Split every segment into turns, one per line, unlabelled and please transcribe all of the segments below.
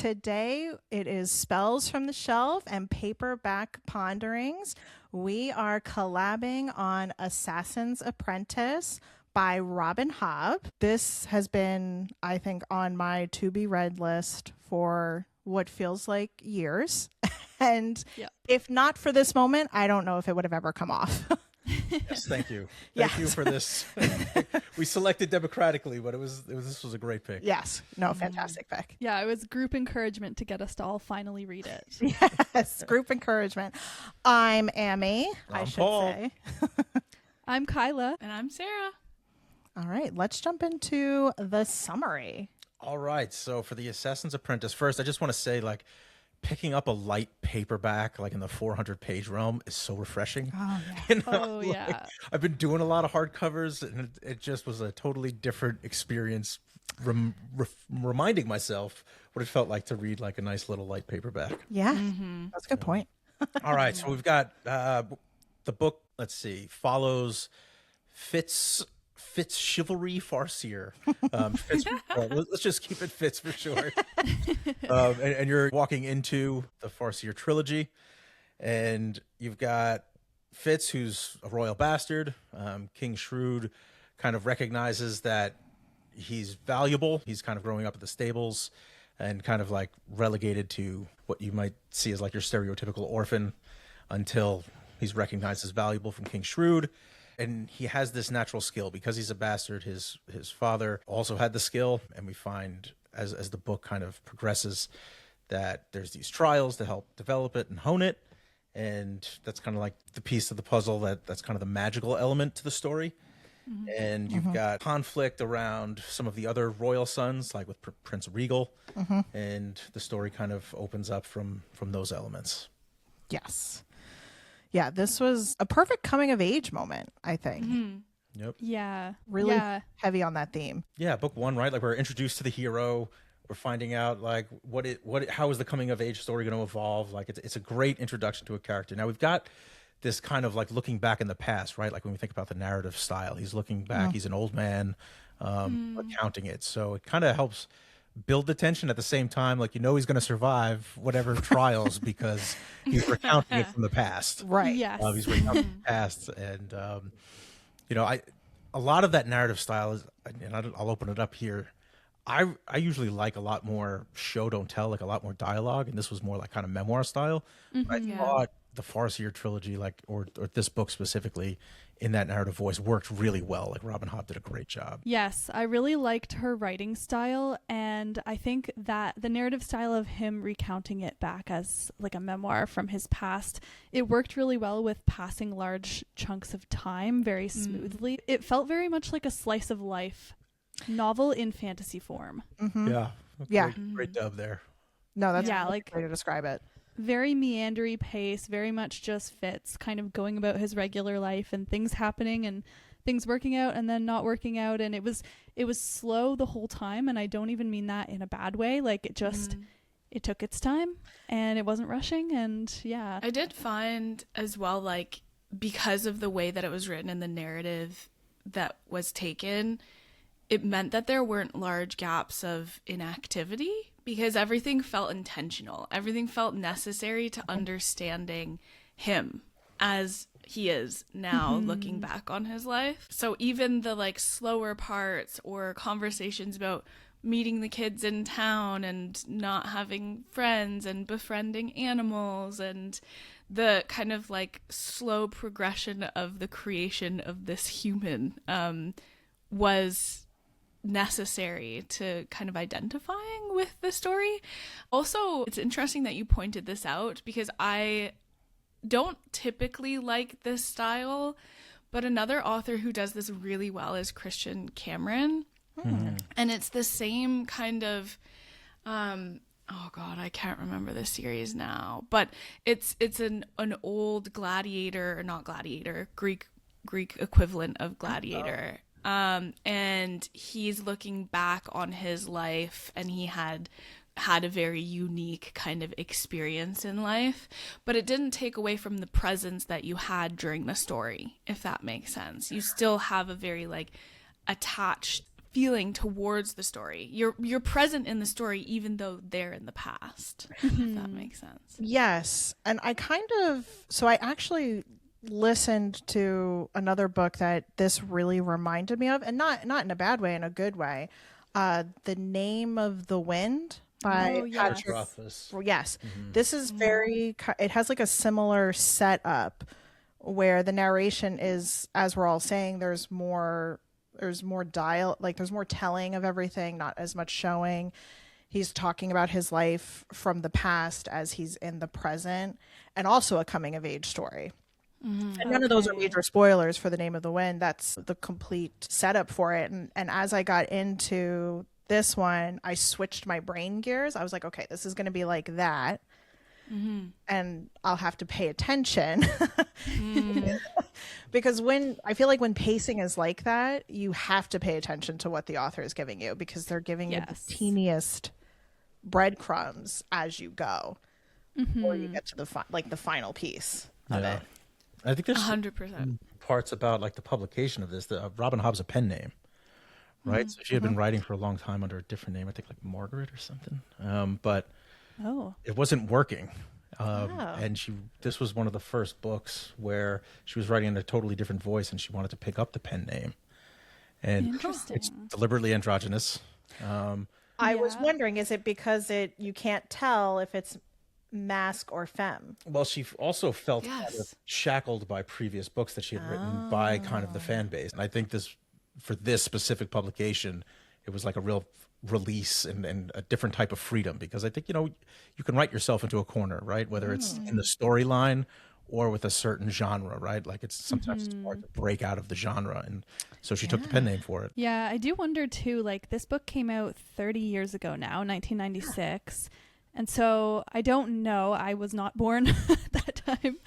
today it is Spells from the Shelf and Paperback Ponderings. We are collabing on Assassin's Apprentice by Robin Hobb. This has been, I think, on my to be read list for what feels like years. And if not for this moment, I don't know if it would have ever come off.
Yes, thank you. Thank you for this. We selected democratically, but this was a great pick.
Yes. No, fantastic pick.
Yeah, it was group encouragement to get us to all finally read it.
Yes, group encouragement. I'm Ammie, I should
Paul.
say.
I'm Kyla.
And I'm Sarah.
All right, let's jump into the summary.
All right, so for the Assassin's Apprentice, first, I just want to say, like, picking up a light paperback, like in the 400-page realm, is so refreshing.
Oh, yeah.
You know,
Oh, yeah.
like, I've been doing a lot of hardcovers, and it just was a totally different experience, reminding myself what it felt like to read like a nice little light paperback.
Yeah, that's a good point.
All right, so we've got the book, let's see, follows Fitz chivalry farcier. Let's just keep it Fitz for short. And you're walking into the farcier trilogy, and you've got Fitz, who's a royal bastard. King Shrewd kind of recognizes that he's valuable. He's kind of growing up at the stables and kind of like relegated to what you might see as like your stereotypical orphan until he's recognized as valuable from King Shrewd. And he has this natural skill because he's a bastard. His father also had the skill, and we find as the book kind of progresses that there's these trials to help develop it and hone it, and that's kind of like the piece of the puzzle that's kind of the magical element to the story. And you've got conflict around some of the other royal sons, like with Prince Regal, and the story kind of opens up from those elements.
Yes. Yeah, this was a perfect coming of age moment, I think.
Yep.
Yeah.
Really heavy on that theme.
Yeah, book one, right? Like we're introduced to the hero. We're finding out like how is the coming of age story going to evolve? Like it's a great introduction to a character. Now we've got this kind of like looking back in the past, right? Like when we think about the narrative style, he's looking back. He's an old man, recounting it. So it kind of helps build the tension at the same time. Like, he's going to survive whatever trials because he's recounting it from the past.
Right.
Yes.
He's recounting the past. And, a lot of that narrative style is, and I'll open it up here. I usually like a lot more show don't tell, like a lot more dialogue, and this was more like kind of memoir style. I thought the Farseer trilogy, like or this book specifically, in that narrative voice worked really well. Like Robin Hobb did a great job.
Yes, I really liked her writing style, and I think that the narrative style of him recounting it back as like a memoir from his past, it worked really well with passing large chunks of time very smoothly. It felt very much like a slice of life novel in fantasy form.
Yeah. Great dub there.
No, that's
Yeah,
a
like-
way to describe it.
Very meandery pace, very much just Fitz kind of going about his regular life and things happening and things working out and then not working out, and it was slow the whole time, and I don't even mean that in a bad way. Like it just it took its time and it wasn't rushing, and yeah.
I did find as well, like, because of the way that it was written and the narrative that was taken, it meant that there weren't large gaps of inactivity because everything felt intentional. Everything felt necessary to understanding him as he is now looking back on his life. So even the like slower parts or conversations about meeting the kids in town and not having friends and befriending animals and the kind of like slow progression of the creation of this human was necessary to kind of identifying with the story. Also, it's interesting that you pointed this out because I don't typically like this style, but another author who does this really well is Christian Cameron. And it's the same kind of oh god, I can't remember the series now, but it's an old gladiator, or not gladiator, Greek equivalent of gladiator. And he's looking back on his life, and he had a very unique kind of experience in life, but it didn't take away from the presence that you had during the story, if that makes sense. You still have a very like attached feeling towards the story. You're present in the story even though they're in the past. If that makes sense.
Yes. And I actually listened to another book that this really reminded me of, and not in a bad way, in a good way. The Name of the Wind by Patrick
Rothfuss.
Yes. This is it has like a similar setup where the narration is, as we're all saying, there's more there's more telling of everything, not as much showing. He's talking about his life from the past as he's in the present, and also a coming of age story. And none of those are major spoilers for The Name of the Wind. That's the complete setup for it. And as I got into this one, I switched my brain gears. I was like, okay, this is going to be like that. And I'll have to pay attention. Because I feel like when pacing is like that, you have to pay attention to what the author is giving you, because they're giving you the teeniest breadcrumbs as you go before you get to the final piece of it.
I think there's
100%
parts about like the publication of this. Robin Hobb's a pen name, right? So she had been writing for a long time under a different name, I think like Margaret or something. But it wasn't working. And this was one of the first books where she was writing in a totally different voice, and she wanted to pick up the pen name. And it's deliberately androgynous.
I was wondering, is it because you can't tell if it's masc or femme?
Well, she also felt kind of shackled by previous books that she had written by kind of the fan base. And I think for this specific publication, it was like a real release and a different type of freedom, because I think, you can write yourself into a corner, right? Whether it's in the storyline or with a certain genre, right? Like sometimes it's hard to break out of the genre. And so she took the pen name for it. Yeah,
I do wonder too, like this book came out 30 years ago now, 1996. And so I don't know, I was not born at that time.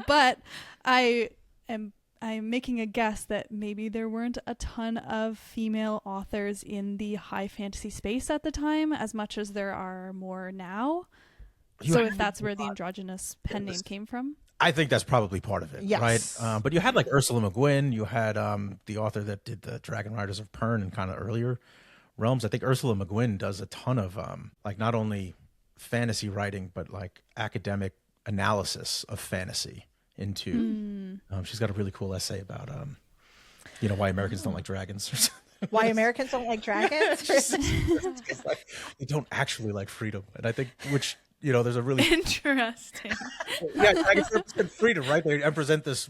But I'm making a guess that maybe there weren't a ton of female authors in the high fantasy space at the time, as much as there are more now. So if that's where the androgynous pen name came from?
I think that's probably part of it, right? But you had like Ursula Le Guin, you had the author that did the Dragon Riders of Pern in kind of earlier realms. I think Ursula Le Guin does a ton of like not only fantasy writing, but like academic analysis of fantasy into she's got a really cool essay about why Americans don't like dragons.
Why Americans don't like dragons?
Like, they don't actually like freedom. And I think there's a really
interesting.
Dragons represent freedom, right? They represent this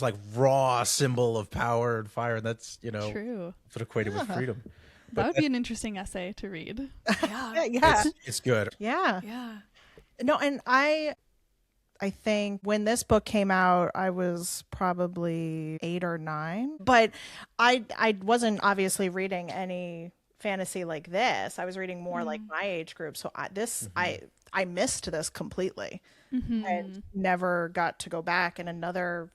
like raw symbol of power and fire, and that's
true.
Sort of equated with freedom.
That would be an interesting essay to read.
It's good.
Yeah. No, and I think when this book came out, I was probably 8 or 9, but I wasn't obviously reading any fantasy like this. I was reading more like my age group. So I missed this completely and never got to go back. And another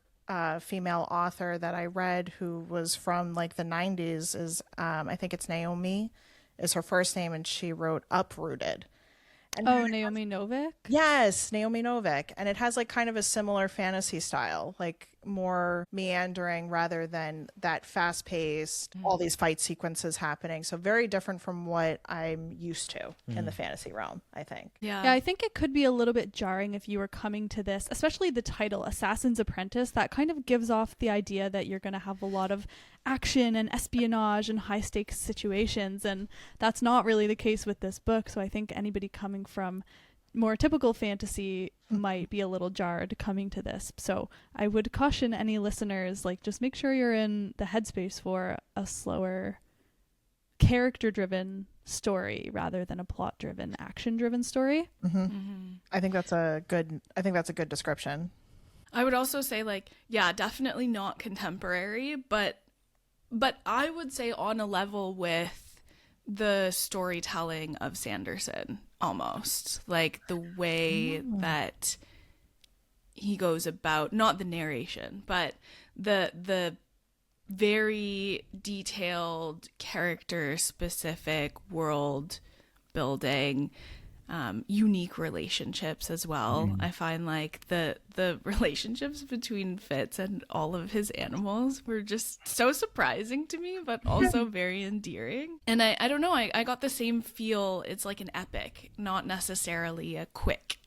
female author that I read who was from like the 90s is I think it's Naomi is her first name, and she wrote Uprooted. And
Naomi Novik?
Yes, Naomi Novik. And it has like kind of a similar fantasy style, like more meandering rather than that fast paced, all these fight sequences happening. So very different from what I'm used to in the fantasy realm, I think.
Yeah, I think it could be a little bit jarring if you were coming to this, especially the title, Assassin's Apprentice. That kind of gives off the idea that you're going to have a lot of action and espionage and high stakes situations. And that's not really the case with this book. So I think anybody coming from more typical fantasy might be a little jarred coming to this. So I would caution any listeners, like, just make sure you're in the headspace for a slower, character-driven story rather than a plot-driven, action-driven story.
I think that's a good description.
I would also say, like, definitely not contemporary, but I would say on a level with the storytelling of Sanderson, almost like the way that he goes about, not the narration, but the very detailed character specific world building unique relationships as well. I find like the relationships between Fitz and all of his animals were just so surprising to me, but also very endearing. And I don't know, I got the same feel. It's like an epic, not necessarily a quick,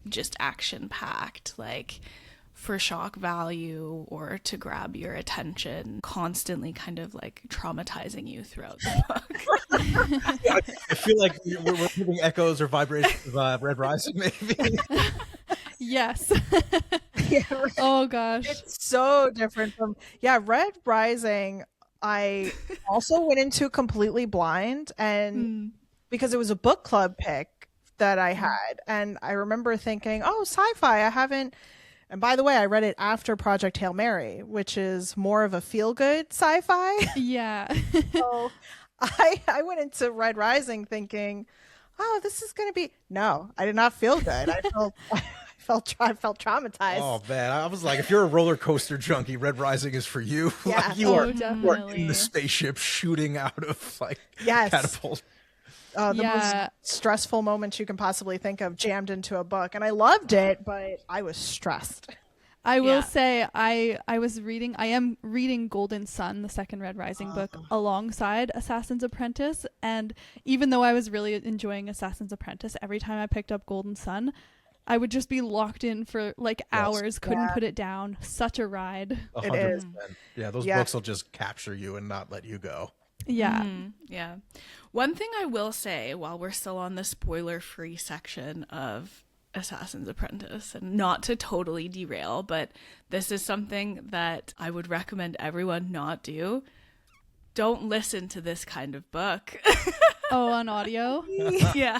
just action packed, like for shock value or to grab your attention, constantly kind of like traumatizing you throughout the book.
Yeah, I feel like we're hearing echoes or vibrations of Red Rising, maybe.
Yes.
Yeah, right.
Oh gosh.
It's so different from Red Rising. I also went into completely blind, and because it was a book club pick that I had, and I remember thinking, oh, sci-fi, I haven't. And by the way, I read it after Project Hail Mary, which is more of a feel-good sci-fi.
Yeah.
So I went into Red Rising thinking, oh, this is going to be. No, I did not feel good. I felt traumatized.
Oh man, I was like, if you're a roller coaster junkie, Red Rising is for you.
Yeah.
Like, you are in
definitely.
the spaceship shooting out of like
Yes.
catapult.
The most stressful moments you can possibly think of jammed into a book. And I loved it, but I was stressed.
I will say I am reading Golden Sun, the second Red Rising book, alongside Assassin's Apprentice. And even though I was really enjoying Assassin's Apprentice, every time I picked up Golden Sun, I would just be locked in for like hours, couldn't put it down. Such a ride.
100%. Yeah, those books will just capture you and not let you go.
Yeah.
Yeah. One thing I will say while we're still on the spoiler-free section of Assassin's Apprentice, and not to totally derail, but this is something that I would recommend everyone not do. Don't listen to this kind of book.
Oh, on audio?
Yeah.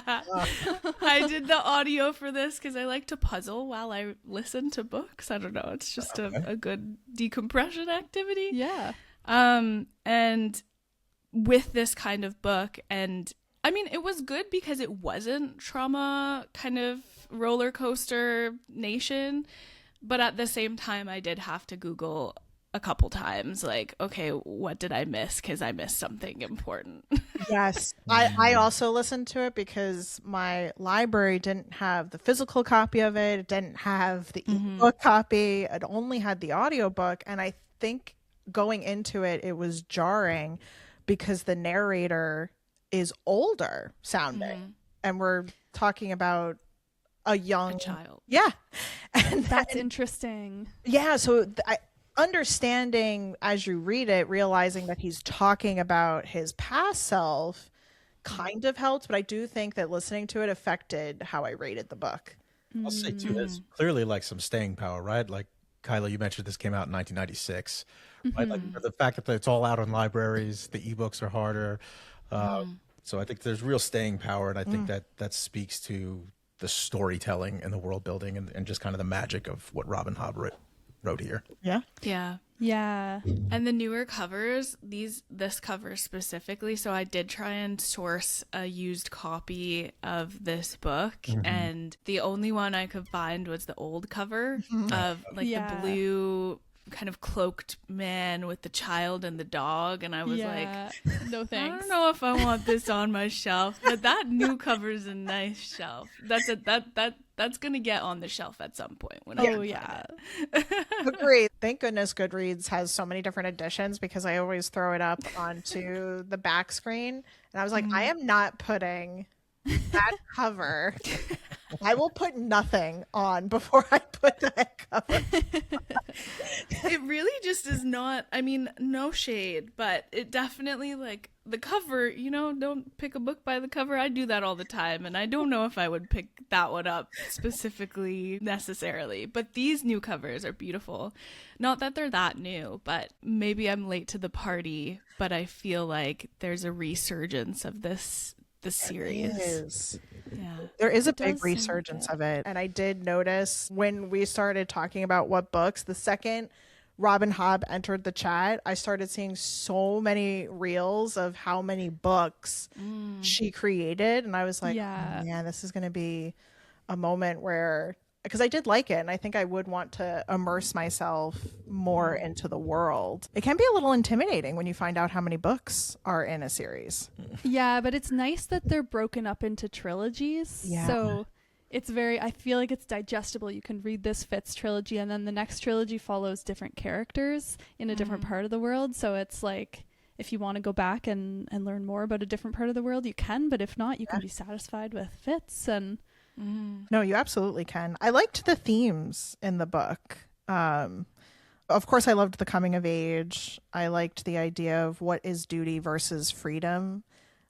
I did the audio for this because I like to puzzle while I listen to books. I don't know. It's just a good decompression activity.
Yeah.
And with this kind of book, and I mean, it was good because it wasn't trauma kind of roller coaster nation, but at the same time I did have to Google a couple times, like, okay, what did I miss, because I missed something important.
Yes. I also listened to it because my library didn't have the physical copy of it. It didn't have the ebook copy. It only had the audiobook. And I think going into it, it was jarring because the narrator is older sounding, and we're talking about a young
child.
Yeah. And
That's interesting.
Yeah. So understanding as you read it, realizing that he's talking about his past self kind of helped. But I do think that listening to it affected how I rated the book.
I'll say too, there's clearly like some staying power, right? Like Kyla, you mentioned this came out in 1996. Right? Like the fact that it's all out on libraries, the ebooks are harder. So I think there's real staying power, and I think that speaks to the storytelling and the world building and just kind of the magic of what Robin Hobb wrote here.
Yeah.
Yeah.
Yeah.
And the newer covers, this cover specifically, so I did try and source a used copy of this book, and the only one I could find was the old cover of like the blue kind of cloaked man with the child and the dog, and I was like,
no thanks.
I don't know if I want this on my shelf, but that new cover is a nice shelf. That's gonna get on the shelf at some point.
Agree. Thank goodness Goodreads has so many different editions, because I always throw it up onto the back screen, and I was like, I am not putting that cover. I will put nothing on before I put that cover.
It really just is not, I mean, no shade, but it definitely, like, the cover, don't pick a book by the cover. I do that all the time, and I don't know if I would pick that one up specifically necessarily, but these new covers are beautiful. Not that they're that new, but maybe I'm late to the party, but I feel like there's a resurgence of the series.
There is a big resurgence of it. And I did notice when we started talking about what books, the second Robin Hobb entered the chat, I started seeing so many reels of how many books she created. And I was like, oh, man, this is going to be a moment where because I did like it, and I think I would want to immerse myself more into the world. It can be a little intimidating when you find out how many books are in a series.
Yeah, but it's nice that they're broken up into trilogies.
Yeah.
So it's I feel like it's digestible. You can read this Fitz trilogy, and then the next trilogy follows different characters in a different part of the world. So it's like, if you want to go back and learn more about a different part of the world, you can. But if not, you can be satisfied with Fitz. And
No, you absolutely can. I liked the themes in the book. Of course, I loved the coming of age. I liked the idea of what is duty versus freedom.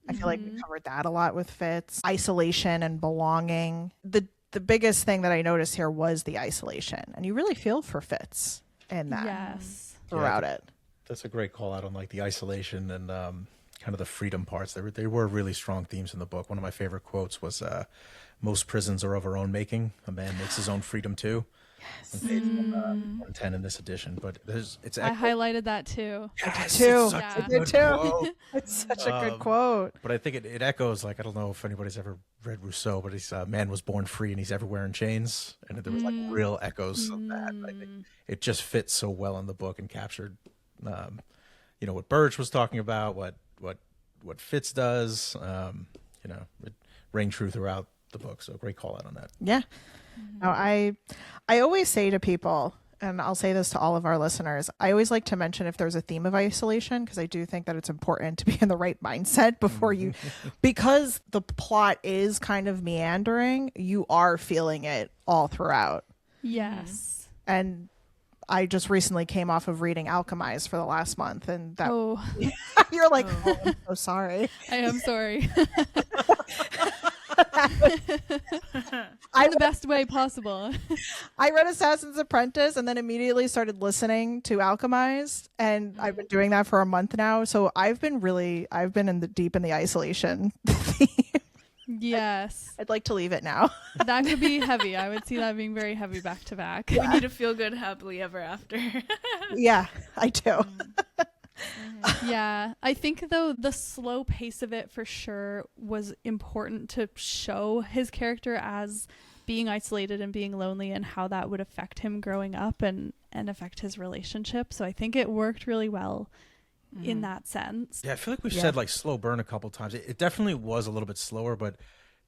I feel like we covered that a lot with Fitz. Isolation and belonging. The biggest thing that I noticed here was the isolation. And you really feel for Fitz in that
yes.
throughout it.
That's a great call out on like the isolation and kind of the freedom parts. They were really strong themes in the book. One of my favorite quotes was, most prisons are of our own making. A man makes his own freedom too. Yes. On page 110 in this edition. But
I highlighted that too.
Yes,
too.
it's such
Yeah.
a
I did
good
too.
quote.
It's such a good quote.
But I think it echoes, like, I don't know if anybody's ever read Rousseau, but he's man was born free and he's everywhere in chains. And there was like real echoes of that. And I think it just fits so well in the book and captured, what Birch was talking about, what Fitz does, it rang true throughout the book. So great call out on that.
Yeah. No, I always say to people, and I'll say this to all of our listeners, I always like to mention if there's a theme of isolation, because I do think that it's important to be in the right mindset before you, because the plot is kind of meandering, you are feeling it all throughout.
Yes.
And I just recently came off of reading Alchemize for the last month, and that you're like, oh, I'm so sorry.
I am sorry. In the best way possible.
I read Assassin's Apprentice and then immediately started listening to Alchemized, and I've been doing that for a month now. So I've been deep in the isolation theme.
Yes.
I'd like to leave it now.
That could be heavy. I would see that being very heavy back to back.
We need to feel good happily ever after.
Yeah, I do.
Yeah, I think though the slow pace of it for sure was important to show his character as being isolated and being lonely and how that would affect him growing up and affect his relationship. So I think it worked really well in that sense.
Yeah, I feel like we've said like slow burn a couple times. It definitely was a little bit slower, but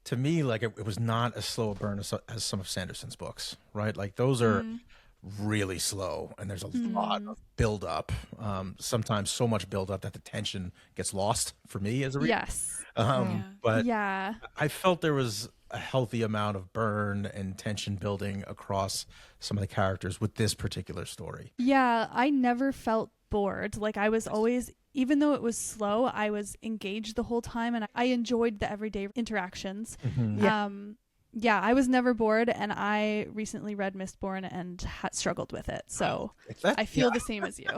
to me, like it was not as slow a burn as some of Sanderson's books, right? Like those are really slow, and there's a lot of build up. Sometimes so much build up that the tension gets lost for me as a reader.
Yes.
But
yeah,
I felt there was a healthy amount of burn and tension building across some of the characters with this particular story.
Yeah, I never felt bored. Like I was always, even though it was slow, I was engaged the whole time, and I enjoyed the everyday interactions. Yeah, I was never bored, and I recently read Mistborn and struggled with it. So I feel the same as you.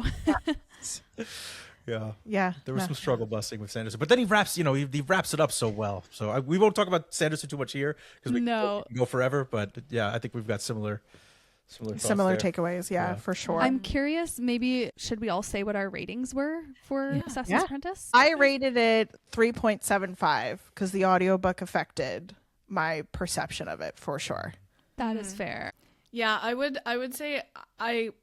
Yeah. There was some struggle busting with Sanderson, but then he wraps it up so well. So we won't talk about Sanderson too much here because we can go forever. But yeah, I think we've got similar
takeaways. Yeah, for sure.
I'm curious, maybe should we all say what our ratings were for Assassin's Apprentice?
I rated it 3.75 because the audiobook affected my perception of it for sure.
That is fair.
Yeah, I would say I'm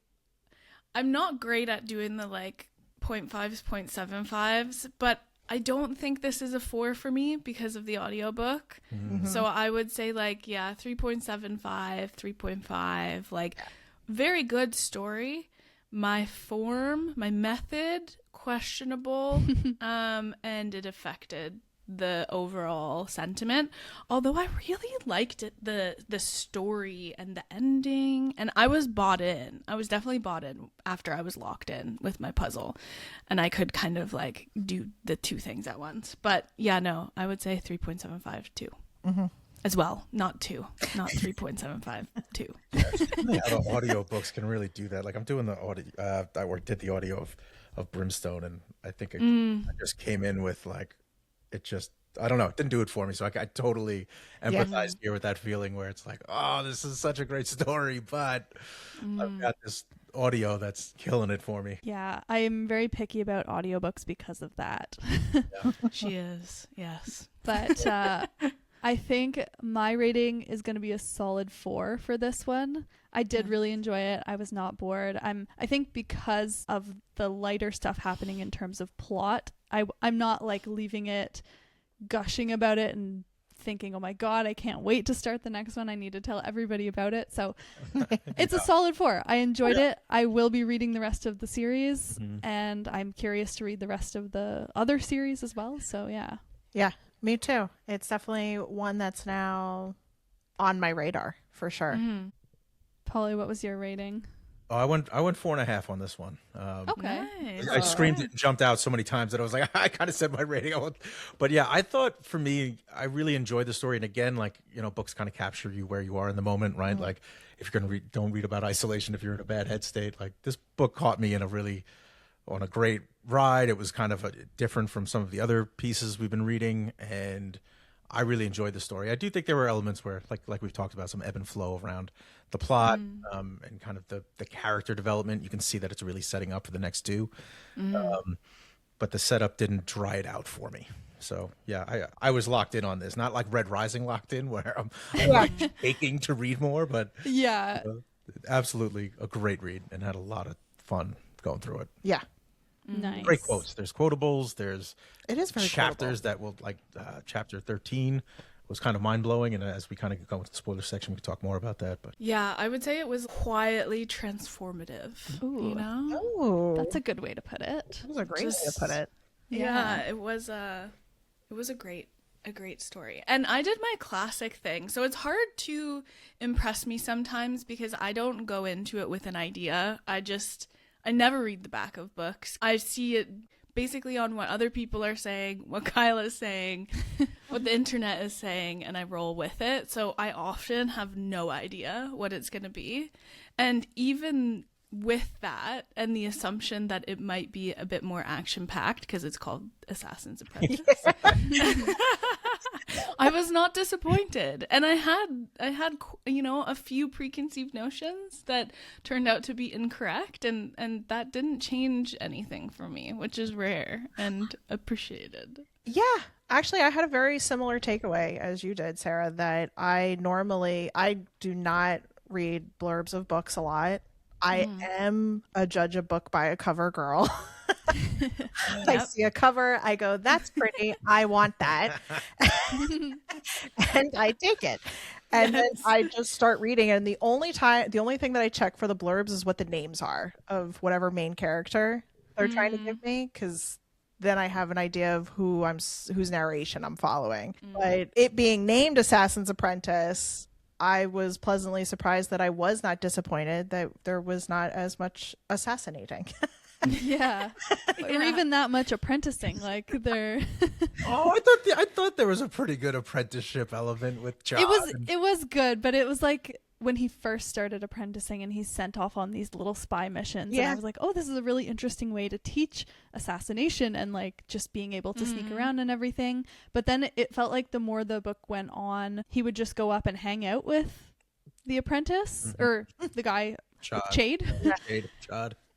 not great at doing the like 0.5s, 0.75s, but I don't think this is a 4 for me because of the audiobook. So I would say 3.75, 3.5, like very good story. My form, my method, questionable, and it affected the overall sentiment, although I really liked it, the story and the ending, and I was definitely bought in after I was locked in with my puzzle and I could kind of like do the two things at once. But yeah, no, I would say 3.75 too as well, not 3.75 2.
Yeah, the audiobooks can really do that. Like I'm doing the audio I did the audio of Brimstone, and I think I just came in with like I don't know, it didn't do it for me. So I totally empathize here with that feeling where it's like, oh, this is such a great story, but I've got this audio that's killing it for me.
Yeah, I am very picky about audiobooks because of that.
She is, yes.
But I think my rating is going to be a solid 4 for this one. I did really enjoy it. I was not bored. I think because of the lighter stuff happening in terms of plot, I'm not like leaving it gushing about it and thinking, oh my God, I can't wait to start the next one. I need to tell everybody about it. So it's a solid 4. I enjoyed it. I will be reading the rest of the series, and I'm curious to read the rest of the other series as well. So yeah.
Yeah, me too. It's definitely one that's now on my radar for sure.
Polly, what was your rating?
Oh, I went 4.5 on this one.
Okay.
Nice.
I screamed it and jumped out so many times that I was like, I kind of said my rating. But yeah, I thought for me, I really enjoyed the story. And again, like, you know, books kind of capture you where you are in the moment, right? Like if you're going to read, don't read about isolation if you're in a bad head state. Like this book caught me on a great ride. It was kind of different from some of the other pieces we've been reading. And I really enjoyed the story. I do think there were elements where, like we've talked about, some ebb and flow around the plot and kind of the character development. You can see that it's really setting up for the next two. But the setup didn't dry it out for me. So, yeah, I was locked in on this. Not like Red Rising locked in, where I'm like aching to read more. But
Yeah.
Absolutely a great read and had a lot of fun going through it.
Yeah.
Nice.
Great quotes. There's quotables. There's
It is very
chapters that will, like chapter 13 was kind of mind blowing. And as we kind of go into the spoiler section, we can talk more about that. But
Yeah, I would say it was quietly transformative.
Ooh.
You know?
Oh,
That's a good way to put it.
that was a great way to put it.
Yeah, it was a great story. And I did my classic thing. So it's hard to impress me sometimes because I don't go into it with an idea. I never read the back of books. I see it basically on what other people are saying, what Kyla is saying, what the internet is saying, and I roll with it. So I often have no idea what it's going to be. And even with that and the assumption that it might be a bit more action-packed because it's called Assassin's Apprentice, I was not disappointed. And I had a few preconceived notions that turned out to be incorrect, and that didn't change anything for me, which is rare and appreciated.
Yeah. Actually, I had a very similar takeaway as you did, Sarah, that I do not read blurbs of books a lot. I am a judge a book by a cover girl. I see a cover, I go, that's pretty, I want that. And I take it. And then I just start reading. And the only thing that I check for the blurbs is what the names are of whatever main character they're trying to give me, because then I have an idea of whose narration I'm following. But it being named Assassin's Apprentice, I was pleasantly surprised that I was not disappointed that there was not as much assassinating.
Yeah. Or even that much apprenticing. Like they're
oh, I thought there was a pretty good apprenticeship element with John.
It was good, but it was like when he first started apprenticing and he's sent off on these little spy missions.
Yeah.
And I was like, oh, this is a really interesting way to teach assassination and like just being able to sneak around and everything. But then it felt like the more the book went on, he would just go up and hang out with the apprentice or the guy, Chade.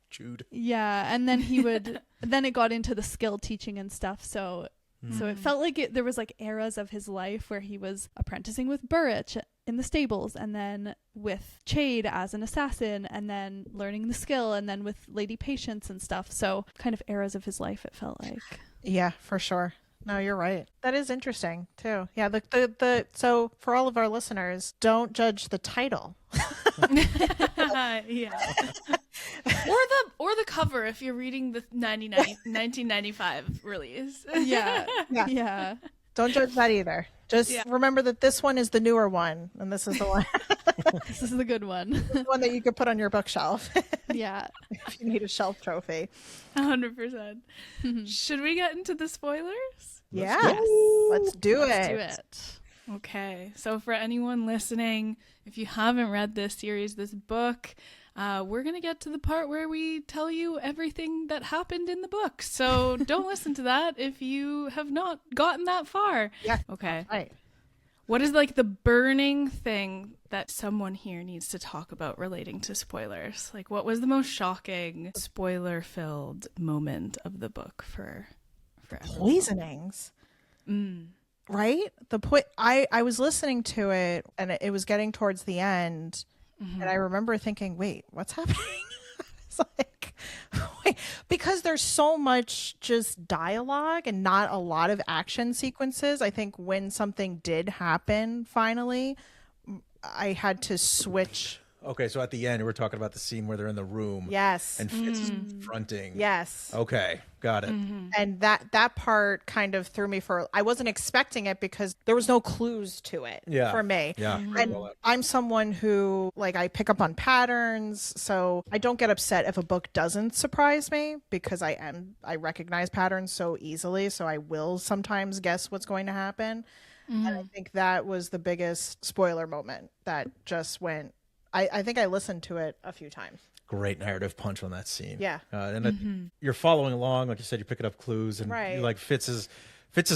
Jude.
Yeah. And then he would, then it got into the skill teaching and stuff. So it felt like there was like eras of his life where he was apprenticing with Burrich in the stables, and then with Chade as an assassin, and then learning the skill, and then with Lady Patience and stuff. So kind of eras of his life, it felt like.
Yeah, for sure. No, you're right. That is interesting too. Yeah, so for all of our listeners, don't judge the title.
Yeah. or the cover if you're reading the 1995 release.
Yeah.
Don't judge that either. Just remember that this one is the newer one, and this is the one.
This is the good one.
The one that you could put on your bookshelf.
Yeah.
If you need a shelf trophy.
100%. Should we get into the spoilers?
Yes. Let's do it.
Okay. So for anyone listening, if you haven't read this series, this book, we're going to get to the part where we tell you everything that happened in the book. So don't listen to that if you have not gotten that far.
Yeah.
Okay.
Right.
What is like the burning thing that someone here needs to talk about relating to spoilers? Like what was the most shocking spoiler-filled moment of the book for everyone?
Poisonings. right? The point, I was listening to it and it was getting towards the end, and I remember thinking, wait, what's happening? It's like, wait, because there's so much just dialogue and not a lot of action sequences. I think when something did happen finally, I had to switch.
Okay, so at the end, we're talking about the scene where they're in the room.
Yes.
And Fitz is confronting.
Yes.
Okay, got it.
And that part kind of threw me for, I wasn't expecting it because there was no clues to it for me.
Yeah.
And I'm someone who, like, I pick up on patterns, so I don't get upset if a book doesn't surprise me because I recognize patterns so easily, so I will sometimes guess what's going to happen. And I think that was the biggest spoiler moment that just went. I think I listened to it a few times.
Great narrative punch on that scene.
Yeah.
And you're following along, like you said, you're picking up clues, and
Right.
you're like, Fitz is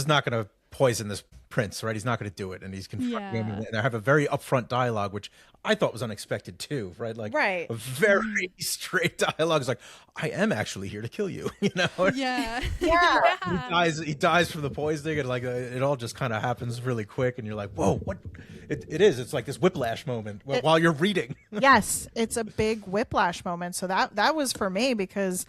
not going to poison this prince, right? He's not going to do it, and he's confronting him, and they have a very upfront dialogue, which I thought was unexpected too, right? Like,
Right.
a very straight dialogue. It's like, I am actually here to kill you, you know?
Yeah.
Yeah.
He dies from the poisoning, and like it all just kind of happens really quick, and you're like, whoa, what? It's like this whiplash moment while you're reading.
Yes, it's a big whiplash moment. So that was for me because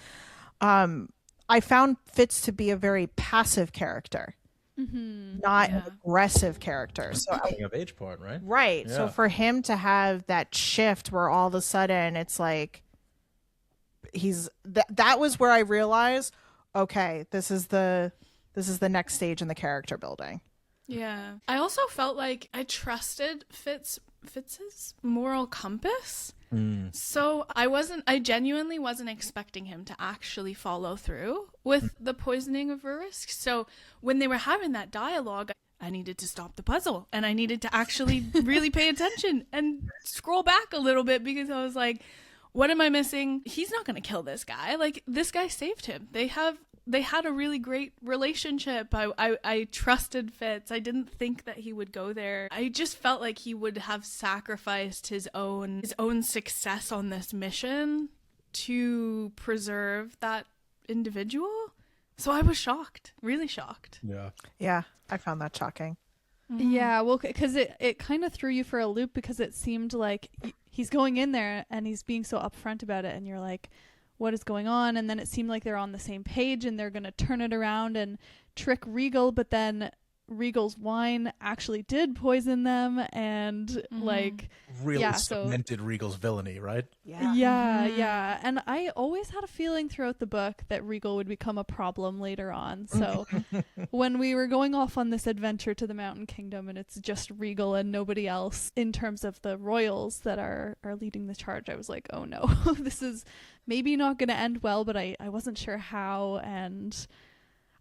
I found Fitz to be a very passive character, not an aggressive character. So
Coming of age part, right?
right.
Yeah.
So for him to have that shift where all of a sudden it's like that was where I realized, okay, this is the next stage in the character building.
Yeah. I also felt like I trusted Fitz's moral compass. So I genuinely wasn't expecting him to actually follow through with the poisoning of Verisk. So when they were having that dialogue, I needed to stop the puzzle and I needed to actually really pay attention and scroll back a little bit because I was like, what am I missing? He's not going to kill this guy. Like, this guy saved him. They had a really great relationship. I trusted Fitz. I didn't think that he would go there. I just felt like he would have sacrificed his own success on this mission to preserve that individual. So I was shocked, really shocked.
Yeah.
Yeah, I found that shocking.
Yeah, well, because it kind of threw you for a loop because it seemed like he's going in there and he's being so upfront about it, and you're like, what is going on? And then it seemed like they're on the same page and they're going to turn it around and trick Regal, but then Regal's wine actually did poison them, and like
Really cemented Regal's villainy, right?
Yeah. And I always had a feeling throughout the book that Regal would become a problem later on. So when we were going off on this adventure to the Mountain Kingdom and it's just Regal and nobody else in terms of the royals that are leading the charge, I was like, oh no, this is maybe not going to end well, but I wasn't sure how. And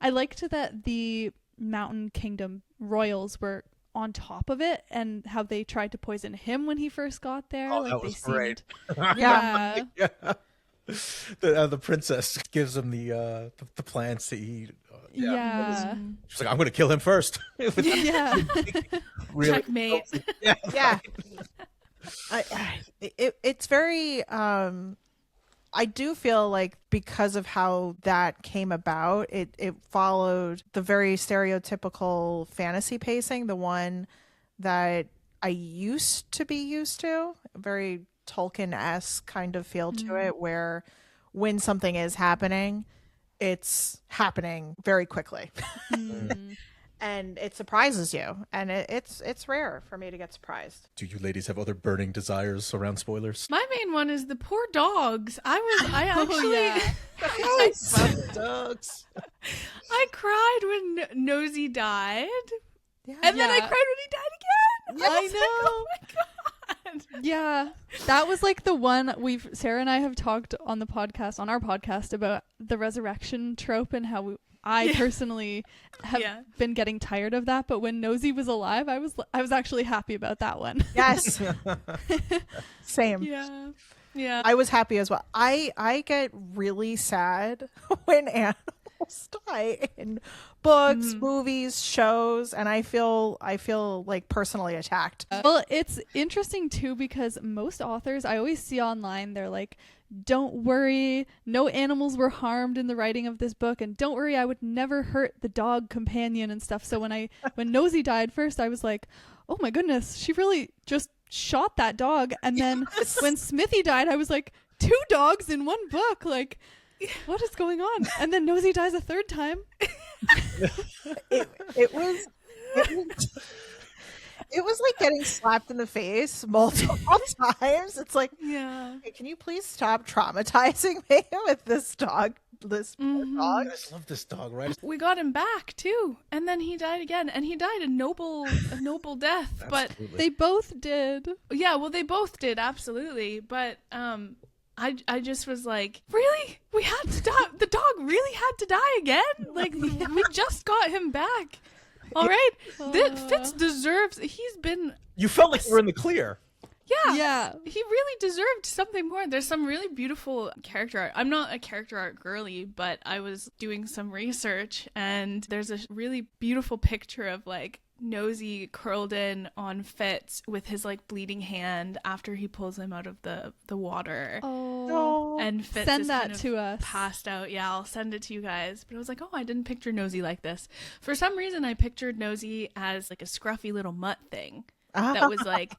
I liked that the Mountain Kingdom royals were on top of it and how they tried to poison him when he first got there.
Oh,
like,
that was great.
Yeah.
The princess gives him the plans to eat.
Yeah.
She's like, I'm going to kill him first.
Yeah.
Really?
Checkmate.
Yeah. It's very I do feel like because of how that came about, it followed the very stereotypical fantasy pacing, the one that I used to be used to, a very Tolkien-esque kind of feel to it, where when something is happening, it's happening very quickly. And it surprises you, and it's rare for me to get surprised.
Do you ladies have other burning desires around spoilers?
My main one is the poor dogs. I actually
Dogs.
I cried when Nosy died.
Yeah.
And then I cried when he died again.
I
was
know.
like, oh my god.
Yeah. That was like the one Sarah and I have talked on our podcast about the resurrection trope and how I personally have been getting tired of that, but when Nosy was alive, I was actually happy about that one.
Yes. Same.
Yeah.
I was happy as well. I get really sad when animals die in books, movies, shows, and I feel like personally attacked.
Well, it's interesting too because most authors I always see online, they're like, don't worry, no animals were harmed in the writing of this book, and don't worry, I would never hurt the dog companion and stuff. So when Nosy died first, I was like, oh my goodness, she really just shot that dog. And then when Smithy died, I was like, 2 dogs in one book, like what is going on? And then Nosy dies a third time.
It was like getting slapped in the face multiple times. It's like,
Yeah.
hey, can you please stop traumatizing me with this dog? This poor dog.
I just love this dog, right?
We got him back too, and then he died again, and he died a noble death. But
Absolutely.
They both did.
yeah, well, they both did, absolutely. But I just was like, really? We had to die? The dog really had to die again? Like, we just got him back. All right, Fitz deserves. He's been.
You felt like you were in the clear.
Yeah.
He really deserved something more. There's some really beautiful character art. I'm not a character art girly, but I was doing some research, and there's a really beautiful picture of like Nosy curled in on Fitz with his like bleeding hand after he pulls him out of the water.
Oh.
And Fitz
Send
is
that
kind of
to us.
passed out. Yeah, I'll send it to you guys. But I was like, oh, I didn't picture Nosy like this. For some reason, I pictured Nosy as like a scruffy little mutt thing that was like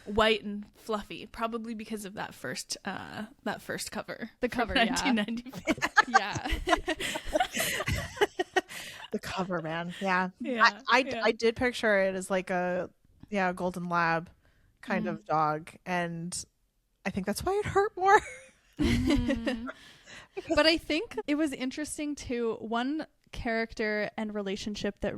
white and fluffy, probably because of that first cover.
The cover,
from
yeah.
1994.
Yeah.
The cover, man. Yeah.
Yeah,
I did picture it as like a golden lab kind of dog, and I think that's why it hurt more.
But I think it was interesting too. One character and relationship that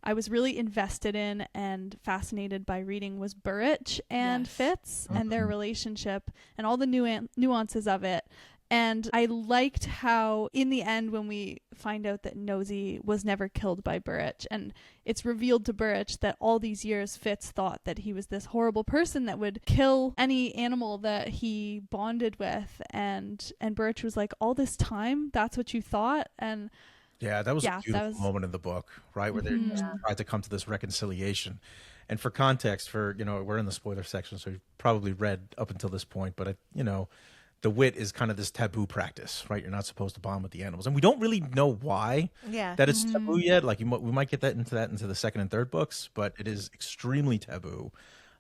I was really invested in and fascinated by reading was Burrich and
Yes.
Fitz and their relationship and all the nuances of it. And I liked how in the end when we find out that Nosy was never killed by Burrich, and it's revealed to Burrich that all these years Fitz thought that he was this horrible person that would kill any animal that he bonded with, and Burrich was like, all this time that's what you thought. And
Yeah, that was
Yeah,
a beautiful
that was-
moment in the book, right? Where they just tried to come to this reconciliation. And for context, we're in the spoiler section, so you've probably read up until this point, but the wit is kind of this taboo practice, right? You're not supposed to bond with the animals. And we don't really know why that it's taboo yet. Like we might get into the second and third books, but it is extremely taboo.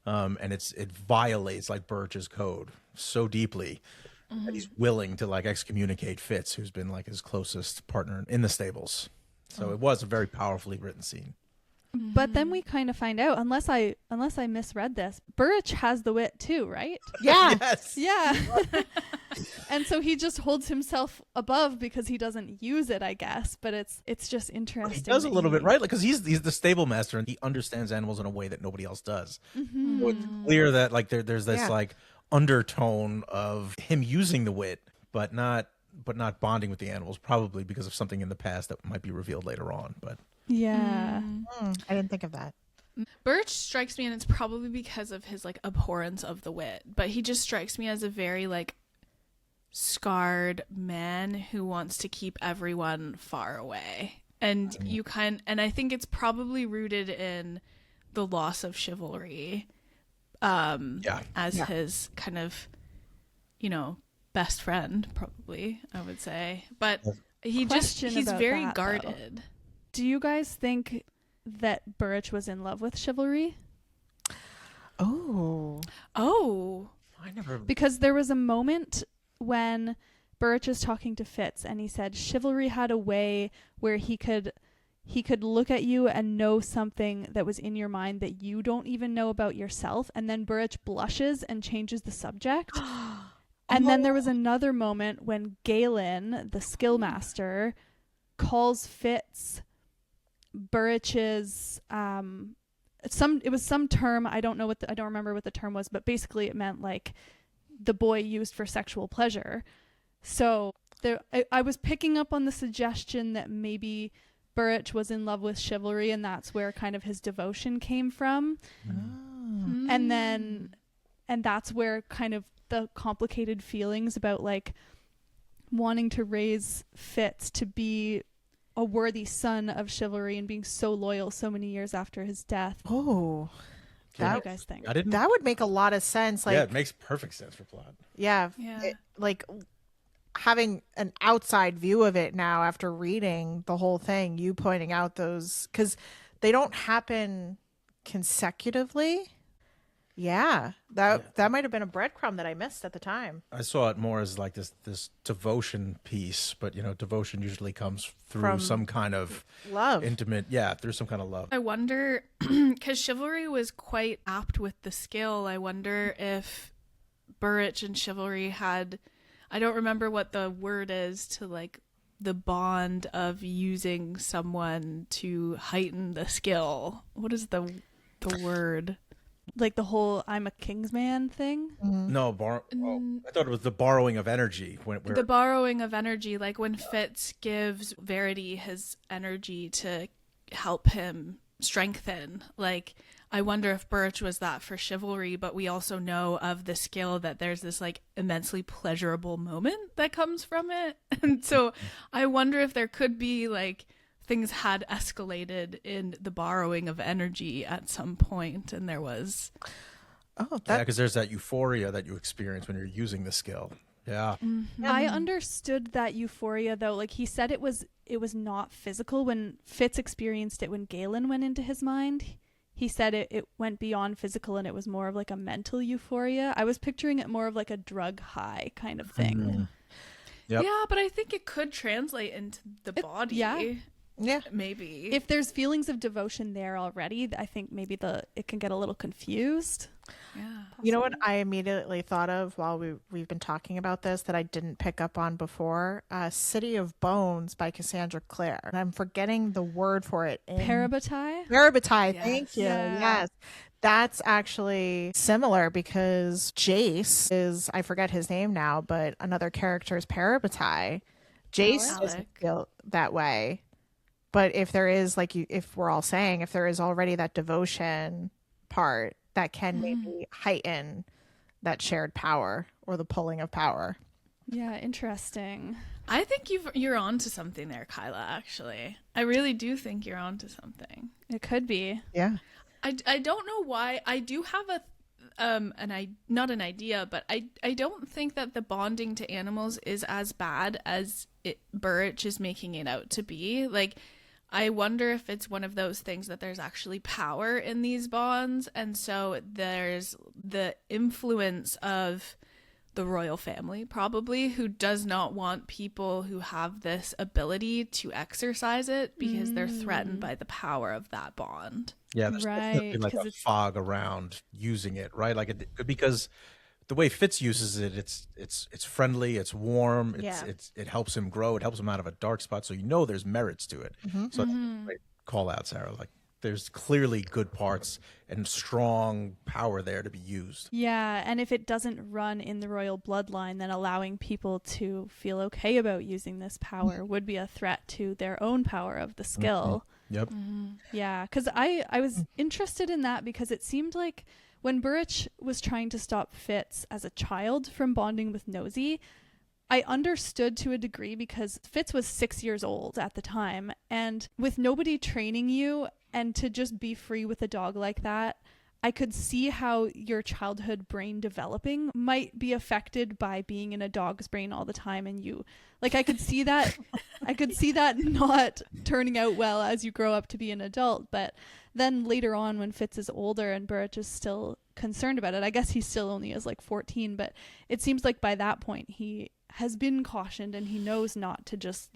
And it violates like Burrich's code so deeply that he's willing to like excommunicate Fitz, who's been like his closest partner in the stables. So it was a very powerfully written scene.
But then we kind of find out, unless I misread this, Burrich has the wit too, right?
Yeah.
Yes.
Yeah. And so he just holds himself above because he doesn't use it, I guess. But it's just interesting.
He does a
that
little bit, right? Like, because he's the stable master and he understands animals in a way that nobody else does. So it's clear that like there's this like undertone of him using the wit, but not bonding with the animals, probably because of something in the past that might be revealed later on. But
Yeah.
I didn't think of that.
Birch strikes me, and it's probably because of his like abhorrence of the wit, but he just strikes me as a very like scarred man who wants to keep everyone far away. And and I think it's probably rooted in the loss of chivalry as his kind of, best friend, probably, I would say. But he's
about
very
that,
guarded.
Do you guys think that Burrich was in love with chivalry?
Oh.
I never.
Because there was a moment when Burrich was talking to Fitz and he said chivalry had a way where he could look at you and know something that was in your mind that you don't even know about yourself, and then Burrich blushes and changes the subject. And then there was another moment when Galen, the skill master, calls Fitz Burrich's it was some term, I don't remember what the term was, but basically it meant like the boy used for sexual pleasure. So I was picking up on the suggestion that maybe Burrich was in love with chivalry, and that's where kind of his devotion came from. And that's where kind of the complicated feelings about like wanting to raise Fitz to be a worthy son of chivalry and being so loyal so many years after his death.
Oh,
What do you guys think?
that would make a lot of sense. Like,
yeah, it makes perfect sense for plot.
yeah, like having an outside view of it now after reading the whole thing, you pointing out those, because they don't happen consecutively. Yeah, that might have been a breadcrumb that I missed at the time.
I saw it more as like this devotion piece, but devotion usually comes through
From
some kind of
love,
intimate, through some kind of love.
I wonder, because chivalry was quite apt with the skill, I wonder if Burrich and chivalry had, I don't remember what the word is, to like the bond of using someone to heighten the skill. What is the word?
Like the whole I'm a king's man thing?
No, I thought it was the borrowing of energy.
The borrowing of energy, like when Fitz gives Verity his energy to help him strengthen. Like, I wonder if Burrich was that for chivalry, but we also know of the skill that there's this like immensely pleasurable moment that comes from it. And so I wonder if there could be like things had escalated in the borrowing of energy at some point, and there was
because there's that euphoria that you experience when you're using the skill.
I understood that euphoria though. Like he said it was not physical. When Fitz experienced it when Galen went into his mind, he said it went beyond physical and it was more of like a mental euphoria. I was picturing it more of like a drug high kind of thing.
Yep.
Yeah, but I think it could translate into the body.
Yeah,
maybe
if there's feelings of devotion there already, I think maybe it can get a little confused.
Yeah,
you know what I immediately thought of while we've been talking about this that I didn't pick up on before? City of Bones by Cassandra Clare, and I'm forgetting the word for it.
Parabatai.
Yes. Thank you.
Yeah.
Yes. That's actually similar because Jace is, I forget his name now, but another character is Parabatai. Jace doesn't feel that way. But if there is, if we're all saying, if there is already that devotion part, that can maybe heighten that shared power or the pulling of power.
Yeah, interesting.
I think you're onto something there, Kyla, actually. I really do think you're onto something.
It could be.
Yeah.
I don't know why. I do have not an idea, but I don't think that the bonding to animals is as bad as Burrich is making it out to be. Like, I wonder if it's one of those things that there's actually power in these bonds, and so there's the influence of the royal family, probably, who does not want people who have this ability to exercise it because they're threatened by the power of that bond.
Yeah, there's definitely like a fog around using it, right? Like because the way Fitz uses it, it's friendly, it's warm, it helps him grow, it helps him out of a dark spot, so there's merits to it. So that's a great call out, Sarah. Like there's clearly good parts and strong power there to be used.
Yeah, and if it doesn't run in the royal bloodline, then allowing people to feel okay about using this power would be a threat to their own power of the skill.
Yep.
Yeah, because I was interested in that because it seemed like when Burrich was trying to stop Fitz as a child from bonding with Nosy, I understood to a degree because Fitz was 6 years old at the time, and with nobody training you and to just be free with a dog like that, I could see how your childhood brain developing might be affected by being in a dog's brain all the time. And I could see that, not turning out well as you grow up to be an adult. But then later on when Fitz is older and Burrich is still concerned about it, I guess he still only is 14, but it seems like by that point he has been cautioned and he knows not to just,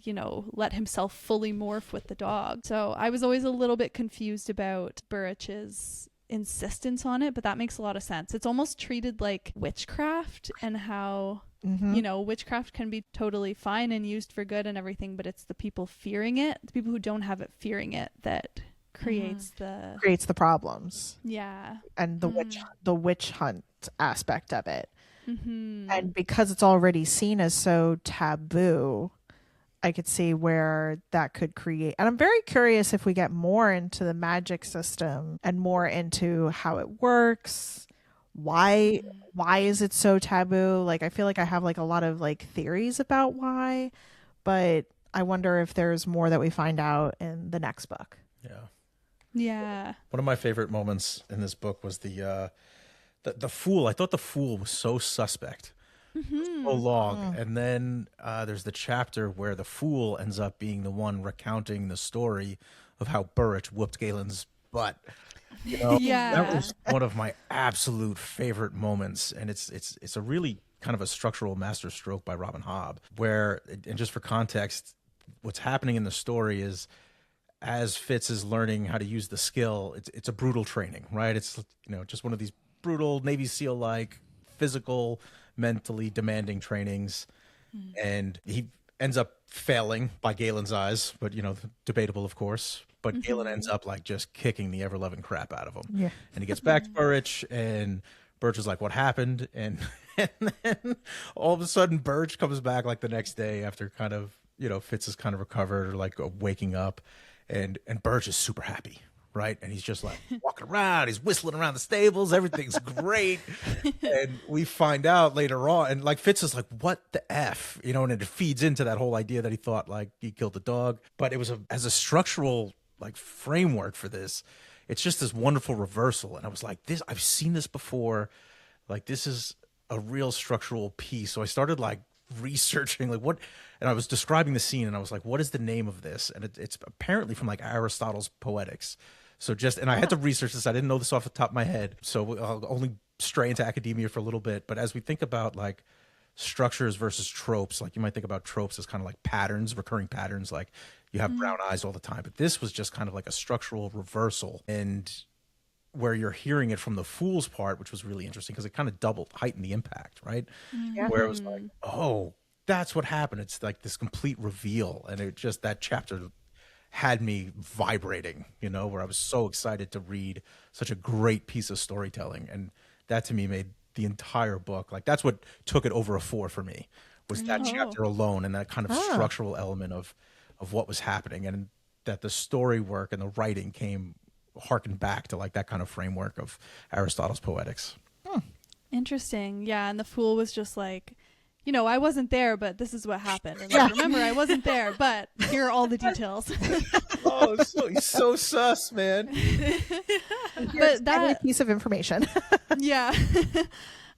let himself fully morph with the dog. So I was always a little bit confused about Burrich's insistence on it, but that makes a lot of sense. It's almost treated like witchcraft, and how witchcraft can be totally fine and used for good and everything, but it's the people fearing it, the people who don't have it fearing it, that creates the problems. Yeah.
And the witch hunt aspect of it. And because it's already seen as so taboo, I could see where that could create. And I'm very curious if we get more into the magic system and more into how it works, why is it so taboo? Like, I feel like I have like a lot of like theories about why, but I wonder if there's more that we find out in the next book.
Yeah.
Yeah.
One of my favorite moments in this book was the fool. I thought the fool was so suspect for so long. And then there's the chapter where the fool ends up being the one recounting the story of how Burrich whooped Galen's butt. You know, that was one of my absolute favorite moments. And it's a really kind of a structural masterstroke by Robin Hobb, where, and just for context, what's happening in the story is, as Fitz is learning how to use the skill, it's a brutal training, right? It's, you know, just one of these brutal Navy SEAL like physical, mentally demanding trainings. And he ends up failing by Galen's eyes, but, you know, debatable, of course. But Galen ends up like just kicking the ever-loving crap out of him. Yeah. And he gets back to Burrich, and Burrich is like, what happened? And then all of a sudden Burrich comes back like the next day after kind of, you know, Fitz is kind of recovered or like waking up, and Burrich is super happy, right? And he's just like walking around, he's whistling around the stables, everything's great. And we find out later on, and like Fitz is like, what the F? You know, and it feeds into that whole idea that he thought like he killed the dog. But it was as a structural like framework for this, it's just this wonderful reversal. And I was like, I've seen this before. Like, this is a real structural piece. So I started like researching like what, and I was describing the scene, and I was like, what is the name of this? And it's apparently from like Aristotle's Poetics. So and I had to research this. I didn't know this off the top of my head. So I'll only stray into academia for a little bit. But as we think about like structures versus tropes, like you might think about tropes as kind of like patterns, recurring patterns, like you have brown eyes all the time. But this was just kind of like a structural reversal, and where you're hearing it from the fool's part, which was really interesting because it kind of heightened the impact, right? Where it was like, oh, that's what happened. It's like this complete reveal. And it just, that chapter had me vibrating, you know, where I was so excited to read such a great piece of storytelling. And that to me made the entire book, like that's what took it over a 4 for me, was that chapter alone, and that kind of structural element of what was happening, and that the story work and the writing came harken back to like that kind of framework of Aristotle's Poetics.
Interesting. Yeah. And the fool was just like, you know, I wasn't there, but this is what happened. And like, remember, I wasn't there, but here are all the details.
Oh, he's so sus, man.
But that piece of information.
Yeah.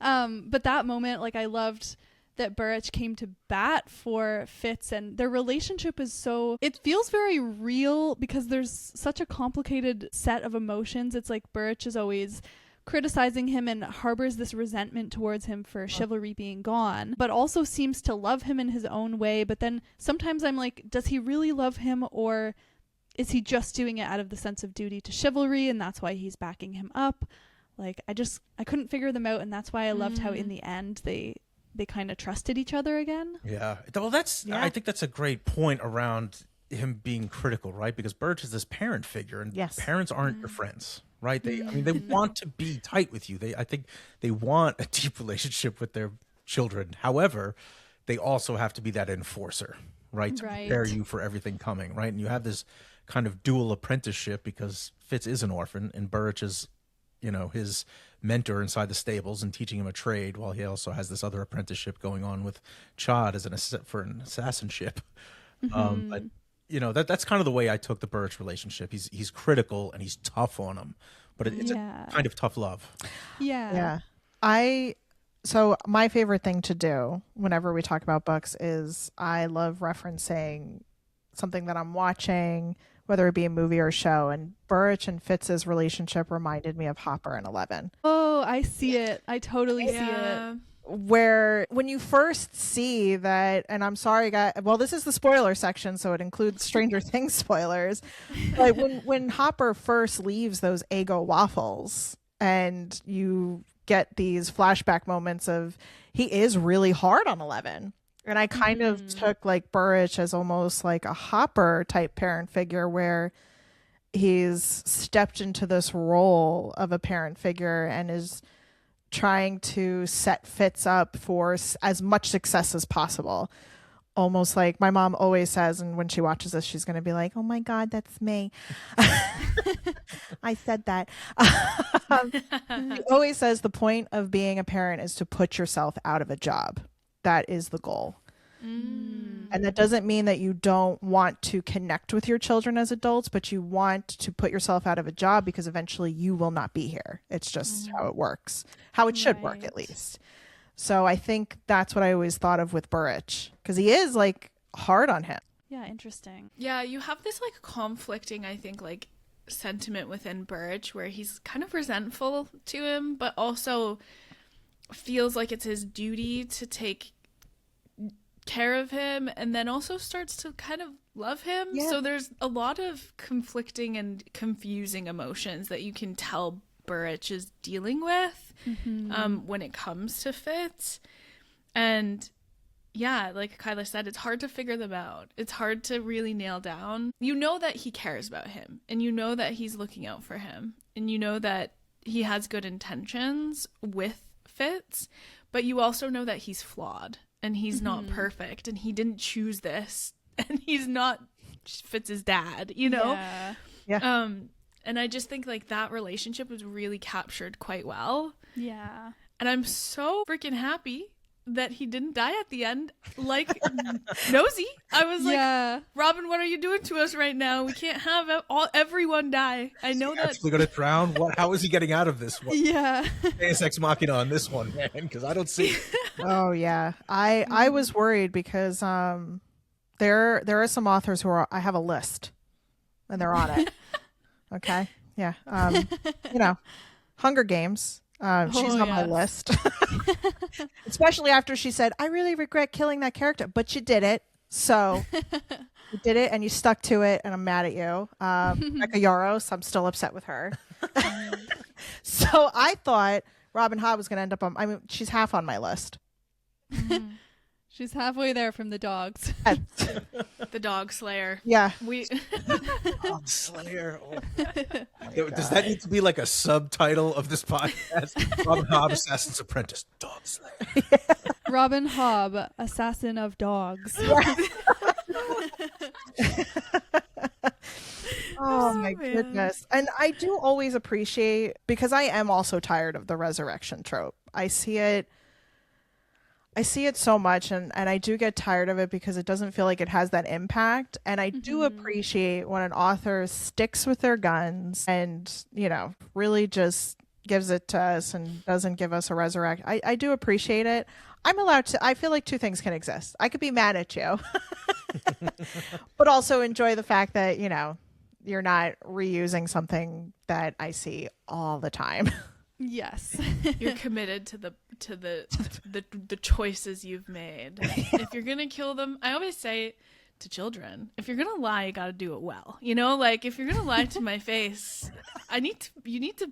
But that moment, like, I loved that Burrich came to bat for Fitz, and their relationship is so, it feels very real because there's such a complicated set of emotions. It's like Burrich is always criticizing him and harbors this resentment towards him for chivalry being gone, but also seems to love him in his own way. But then sometimes I'm like, does he really love him, or is he just doing it out of the sense of duty to chivalry, and that's why he's backing him up? Like, I couldn't figure them out, and that's why I loved how in the end they kind of trusted each other again. Yeah.
Well, I think that's a great point around him being critical, right? Because Burrich is this parent figure, and parents aren't your friends, right? They want to be tight with you. I think they want a deep relationship with their children. However, they also have to be that enforcer, right? To prepare you for everything coming, right? And you have this kind of dual apprenticeship because Fitz is an orphan, and Burrich is, you know, his mentor inside the stables and teaching him a trade, while he also has this other apprenticeship going on with Chad as for an assassinship. But you know, that's kind of the way I took the Burrich relationship. He's critical and he's tough on him, but it's a kind of tough love.
Yeah.
So my favorite thing to do whenever we talk about books is I love referencing something that I'm watching, whether it be a movie or a show, and Burrich and Fitz's relationship reminded me of Hopper and 11.
Oh, I see it. I totally see it.
Where when you first see that, and I'm sorry, guys, well, this is the spoiler section, so it includes Stranger Things spoilers. But when Hopper first leaves those Eggo waffles, and you get these flashback moments of he is really hard on 11. And I kind of took like Burrich as almost like a Hopper type parent figure, where he's stepped into this role of a parent figure and is trying to set Fitz up for as much success as possible. almost like my mom always says, and when she watches this, she's going to be like, oh my God, that's me. I said that. She always says the point of being a parent is to put yourself out of a job. That is the goal. And that doesn't mean that you don't want to connect with your children as adults, but you want to put yourself out of a job because eventually you will not be here. It's just how it works, how it should work at least. So I think that's what I always thought of with Burrich, because he is like hard on him.
Yeah, interesting.
Yeah, you have this like conflicting, I think, like sentiment within Burrich where he's kind of resentful to him, but also feels like it's his duty to take care of him, and then also starts to kind of love him. Yeah. So there's a lot of conflicting and confusing emotions that you can tell Burrich is dealing with when it comes to Fitz. And yeah, like Kyla said, it's hard to figure them out. It's hard to really nail down. You know that he cares about him, and you know that he's looking out for him, and you know that he has good intentions with Fitz, but you also know that he's flawed and he's not perfect, and he didn't choose this, and he's not Fitz's dad, you know?
Yeah.
And I just think like that relationship was really captured quite well.
Yeah.
And I'm so freaking happy that he didn't die at the end, like Nosy. I was like, Robin, what are you doing to us right now? We can't have everyone die. I know that.
Actually going to drown? What? How is he getting out of this one?
Yeah.
Deus Ex Machina on this one, man, because I don't see it.
Oh yeah, I was worried because there are some authors who I have a list, and they're on it. Okay, yeah, you know, Hunger Games. She's on my list. Especially after she said, I really regret killing that character, but you did it. So you did it and you stuck to it, and I'm mad at you. Becca Yaros, I'm still upset with her. So I thought Robin Hobb was going to end up on, I mean, she's half on my list.
She's halfway there from the dogs.
The dog slayer.
Yeah.
Dog slayer. Oh. Does that need to be like a subtitle of this podcast? Robin Hobb, Assassin's Apprentice, Dog Slayer.
Yeah.
Robin Hobb, Assassin of Dogs.
Oh my goodness. And I do always appreciate, because I am also tired of the resurrection trope. I see it so much, and I do get tired of it because it doesn't feel like it has that impact. And I do appreciate when an author sticks with their guns and, you know, really just gives it to us and doesn't give us a resurrection. I do appreciate it. I feel like two things can exist. I could be mad at you, but also enjoy the fact that, you know, you're not reusing something that I see all the time.
Yes.
You're committed to the choices you've made. If you're gonna kill them, I always say to children, if you're gonna lie, you gotta do it well. You know, like if you're gonna lie to my face, you need to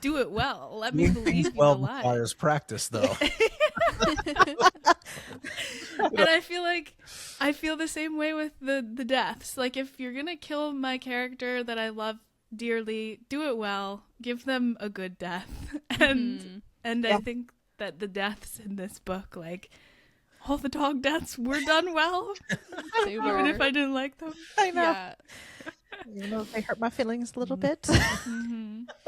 do it well. Let me believe you
well
to lie.
Requires practice, though.
And I feel the same way with the deaths. Like if you're gonna kill my character that I love dearly, do it well, give them a good death. And I think that the deaths in this book, like all the dog deaths, were done well.
They
Even
were.
if I didn't like them.
I know.
Yeah.
You know, they hurt my feelings a little bit.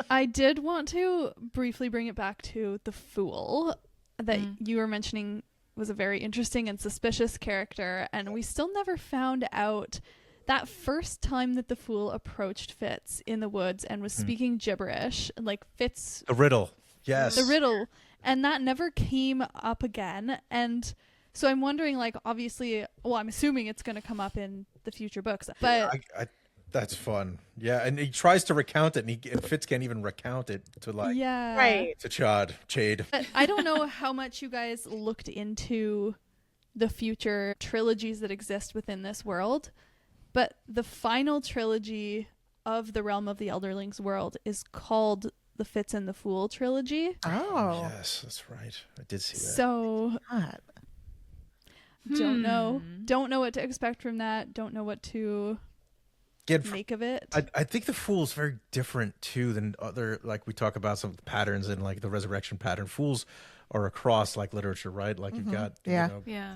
I did want to briefly bring it back to the Fool that you were mentioning was a very interesting and suspicious character, and we still never found out that first time that the Fool approached Fitz in the woods and was speaking gibberish, like Fitz...
The riddle. Yes.
The riddle. And that never came up again. And so I'm wondering, like, obviously, well, I'm assuming it's going to come up in the future books. But
that's fun. Yeah, and he tries to recount it, and Fitz can't even recount it to, like...
Yeah.
Right.
To Chade.
But I don't know how much you guys looked into the future trilogies that exist within this world. But the final trilogy of the Realm of the Elderlings world is called the Fitz and the Fool trilogy.
Oh.
Yes, that's right. I did see that.
So
God.
don't know what to expect from that. Don't know what to
Again,
make of it.
I think the Fool is very different too than other, like we talk about some of the patterns and like the resurrection pattern. Fools are across like literature, right? Like you've got,
Yeah.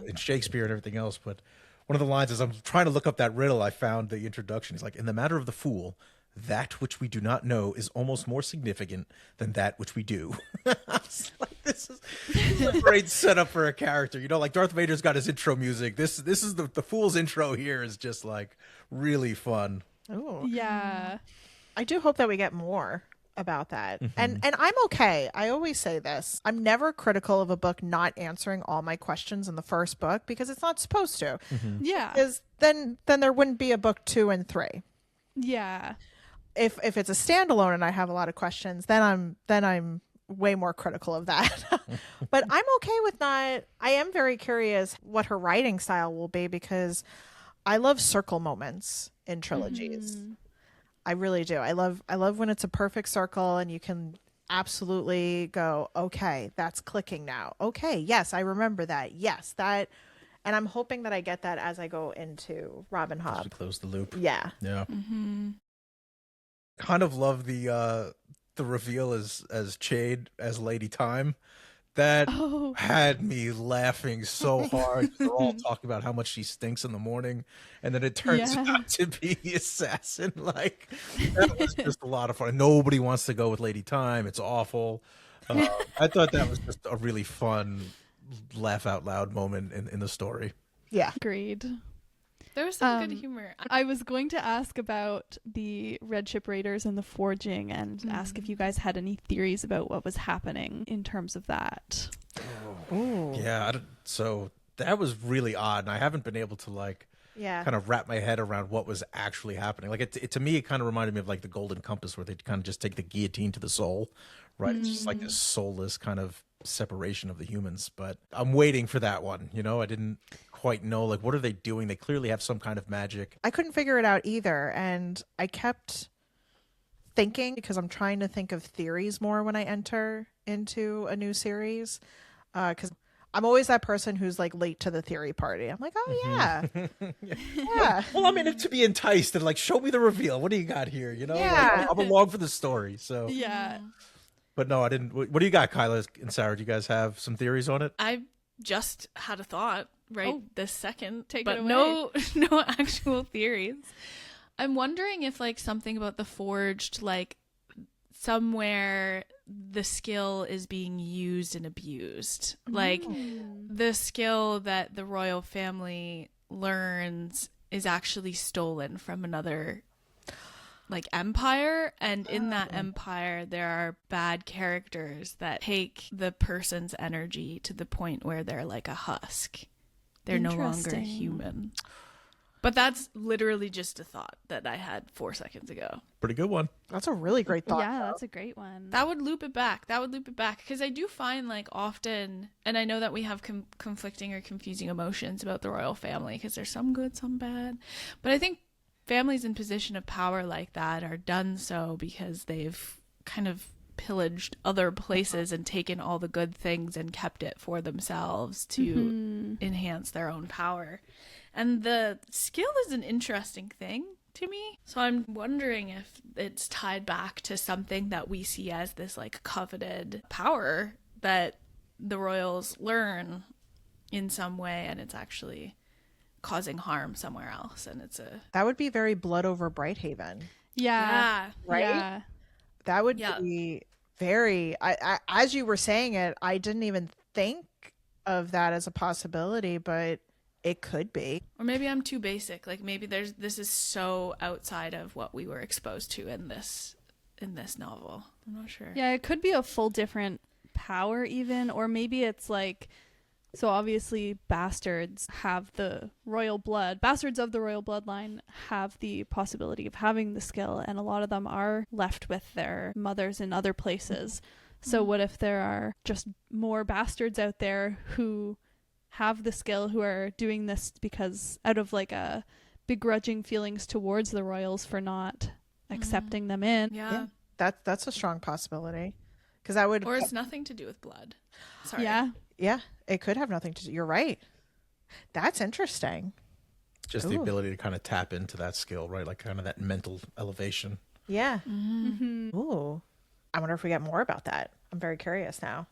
in Shakespeare and everything else. But one of the lines is, I'm trying to look up that riddle. I found the introduction. He's like, in the matter of the Fool, that which we do not know is almost more significant than that which we do. I was like, this is a great setup for a character. Like Darth Vader's got his intro music. This is the Fool's intro here is just like really fun.
Oh,
Yeah.
I do hope that we get more about that. And I'm okay. I always say this. I'm never critical of a book not answering all my questions in the first book because it's not supposed to.
Yeah.
Because then there wouldn't be a book 2 and 3.
Yeah.
If it's a standalone and I have a lot of questions, then I'm way more critical of that. But I'm okay with not. I am very curious what her writing style will be because I love circle moments in trilogies. I really do. I love when it's a perfect circle and you can absolutely go, okay, that's clicking now. Okay, yes, I remember that. Yes, that. And I'm hoping that I get that as I go into Robin
Just to
Hobb.
close the loop.
Yeah.
Yeah. Kind of love the reveal as Chade as Lady Time. That had me laughing so hard. They're all talking about how much she stinks in the morning, and then it turns out to be the assassin. Like that was just a lot of fun. Nobody wants to go with Lady Time. It's awful. I thought that was just a really fun laugh out loud moment in the story.
Yeah.
Agreed.
There was some good humor.
I was going to ask about the Red Ship Raiders and the forging and ask if you guys had any theories about what was happening in terms of that.
Ooh.
Yeah, so that was really odd, and I haven't been able to kind of wrap my head around what was actually happening. Like it to me, it kind of reminded me of like the Golden Compass, where they kind of just take the guillotine to the soul, right? It's just like this soulless kind of separation of the humans. But I'm waiting for that one. I didn't quite know, like, what are they doing? They clearly have some kind of magic.
I couldn't figure it out either. And I kept thinking, because I'm trying to think of theories more when I enter into a new series. Because I'm always that person who's like late to the theory party. I'm like, oh yeah. Yeah.
Well, I mean, to be enticed and like, show me the reveal. What do you got here?
Yeah.
Like, I'm along for the story. So
Yeah.
But no, I didn't. What do you got, Kyla and Sarah? Do you guys have some theories on it?
I just had a thought this second,
Take
but
it away.
no actual theories. I'm wondering if like something about the forged, like somewhere the skill is being used and abused. Like the skill that the royal family learns is actually stolen from another like empire, and in that empire there are bad characters that take the person's energy to the point where they're like a husk. They're no longer
Interesting.
human. But that's literally just a thought that I had 4 seconds ago.
Pretty good one.
That's a really great thought.
Yeah, that's a great one.
That would loop it back. Because I do find like often, and I know that we have conflicting or confusing emotions about the royal family because there's some good, some bad. But I think families in position of power like that are done so because they've kind of pillaged other places and taken all the good things and kept it for themselves to enhance their own power. And the skill is an interesting thing to me. So I'm wondering if it's tied back to something that we see as this like coveted power that the royals learn in some way, and it's actually causing harm somewhere else. And
That would be very Blood over Brighthaven.
Yeah.
Right?
Yeah.
That would be very, I as you were saying it, I didn't even think of that as a possibility, but it could be.
Or maybe I'm too basic. Like maybe this is so outside of what we were exposed to in this novel. I'm not sure.
Yeah, it could be a full different power even, or maybe it's like, so obviously bastards have the royal blood. Bastards of the royal bloodline have the possibility of having the skill, and a lot of them are left with their mothers in other places. So what if there are just more bastards out there who have the skill, who are doing this because out of like a begrudging feelings towards the royals for not accepting them in.
Yeah.
That's a strong possibility. Because I would.
Or it's nothing to do with blood. Sorry.
Yeah.
Yeah, it could have nothing to do. You're right. That's interesting.
Just the
Ooh.
ability to kind of tap into that skill, right? Like kind of that mental elevation.
Yeah.
Mm-hmm.
Ooh. I wonder if we get more about that. I'm very curious now.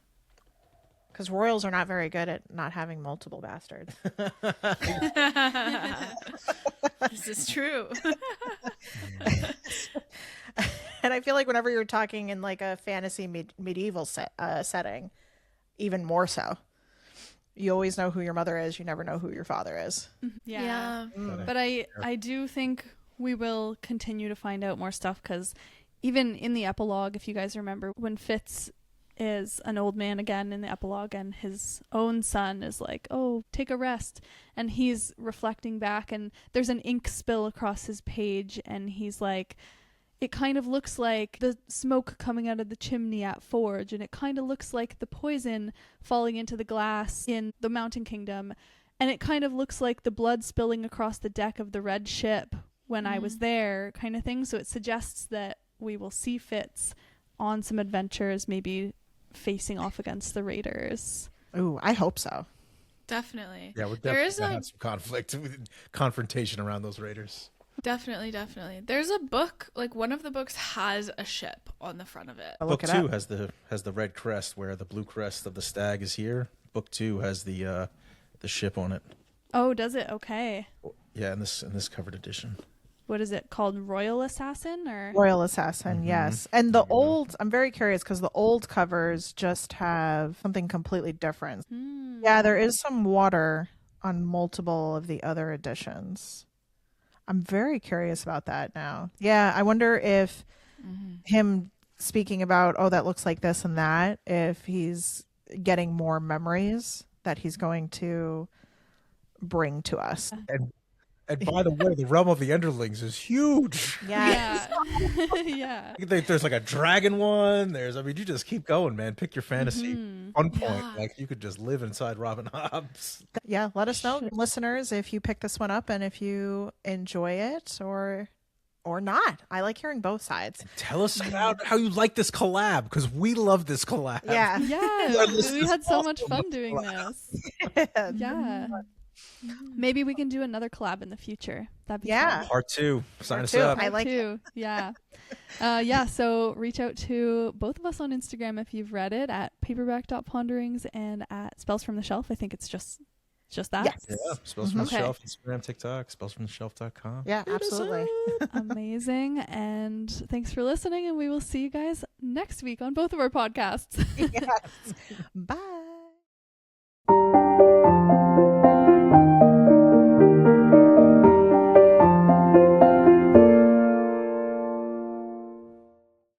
Because royals are not very good at not having multiple bastards.
This is true.
And I feel like whenever you're talking in like a fantasy medieval setting, even more so. You always know who your mother is. You never know who your father is.
Yeah.
Mm.
But I do think we will continue to find out more stuff, because even in the epilogue, if you guys remember, when Fitz is an old man again in the epilogue and his own son is like, oh, take a rest, and he's reflecting back and there's an ink spill across his page and he's like, it kind of looks like the smoke coming out of the chimney at Forge, and it kind of looks like the poison falling into the glass in the Mountain Kingdom, and it kind of looks like the blood spilling across the deck of the red ship when I was there, kind of thing. So it suggests that we will see Fitz on some adventures, maybe facing off against the raiders.
Ooh, I hope so.
Definitely.
Yeah, we're
There
definitely
is
gonna have some conflict, confrontation around those raiders.
Definitely. There's a book, like one of the books has a ship on the front of it.
I'll
Book
look it
2
up.
has the red crest, where the blue crest of the stag is here. Book 2 has the ship on it.
Oh, does it? Okay.
Yeah, in this covered edition.
What is it called? Royal Assassin or?
Royal Assassin, yes. And the old, I'm very curious because the old covers just have something completely different. Yeah, there is some water on multiple of the other editions. I'm very curious about that now. Yeah, I wonder if him speaking about, oh, that looks like this and that, if he's getting more memories that he's going to bring to us.
And by the way, the realm of the Underlings is huge.
Yeah.
Yeah.
There's like a dragon one. You just keep going, man. Pick your fantasy fun point.
Yeah.
Like you could just live inside Robin Hobb's.
Yeah, let us know, listeners, if you pick this one up and if you enjoy it or not. I like hearing both sides.
Tell us about how you like this collab, because we love this collab.
Yeah.
Yeah.
This
We
is
had so much
awesome.
fun doing this. Yeah. Maybe we can do another collab in the future. That'd be
Yeah.
fun.
Part 2. Sign
Part
us
2.
up.
I like
too. Yeah. Yeah. So reach out to both of us on Instagram if you've read it, at Paperback.ponderings and at Spells from the Shelf. I think it's just that.
Yes.
Yeah, Spells from the
Okay.
Shelf, Instagram, TikTok, spellsfromtheshelf.com.
Yeah, absolutely.
Amazing. And thanks for listening. And we will see you guys next week on both of our podcasts.
Yes. Bye.